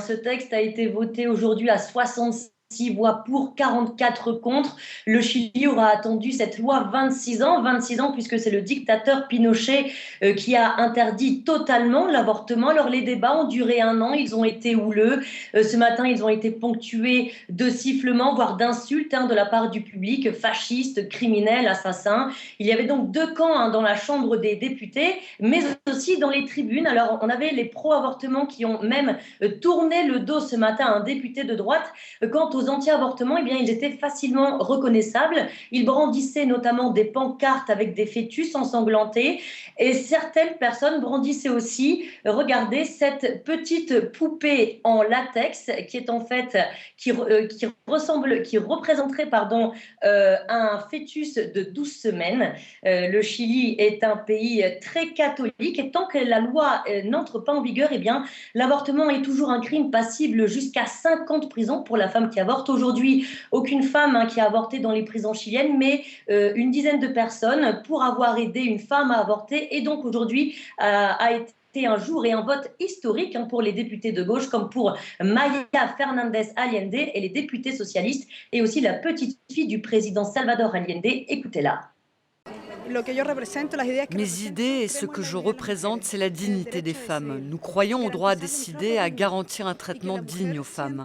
Ce texte a été voté aujourd'hui à 66 voix pour, 44 contre. Le Chili aura attendu cette loi 26 ans puisque c'est le dictateur Pinochet qui a interdit totalement l'avortement. Alors les débats ont duré un an, ils ont été houleux. Ce matin, ils ont été ponctués de sifflements, voire d'insultes de la part du public, fascistes, criminels, assassins. Il y avait donc deux camps dans la Chambre des députés, mais aussi dans les tribunes. Alors on avait les pro-avortements qui ont même tourné le dos ce matin à un député de droite. Quant aux anti-avortements, eh bien, ils étaient facilement reconnaissables. Ils brandissaient notamment des pancartes avec des fœtus ensanglantés. Et certaines personnes brandissaient aussi, regardez, cette petite poupée en latex qui est en fait, qui représenterait un fœtus de 12 semaines. Le Chili est un pays très catholique et tant que la loi n'entre pas en vigueur, eh bien, l'avortement est toujours un crime passible jusqu'à 5 ans de prison pour la femme qui avorte. Aujourd'hui, aucune femme qui a avorté dans les prisons chiliennes, mais une dizaine de personnes pour avoir aidé une femme à avorter. Et donc aujourd'hui a été un jour et un vote historique pour les députés de gauche comme pour Maya Fernandez Allende et les députés socialistes et aussi la petite fille du président Salvador Allende. Écoutez-la. Mes idées et ce que je représente, c'est la dignité des femmes. Nous croyons au droit à décider, à garantir un traitement digne aux femmes.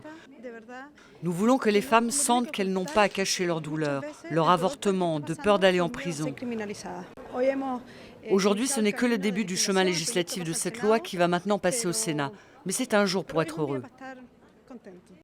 Nous voulons que les femmes sentent qu'elles n'ont pas à cacher leur douleur, leur avortement, de peur d'aller en prison. Aujourd'hui, ce n'est que le début du chemin législatif de cette loi qui va maintenant passer au Sénat. Mais c'est un jour pour être heureux.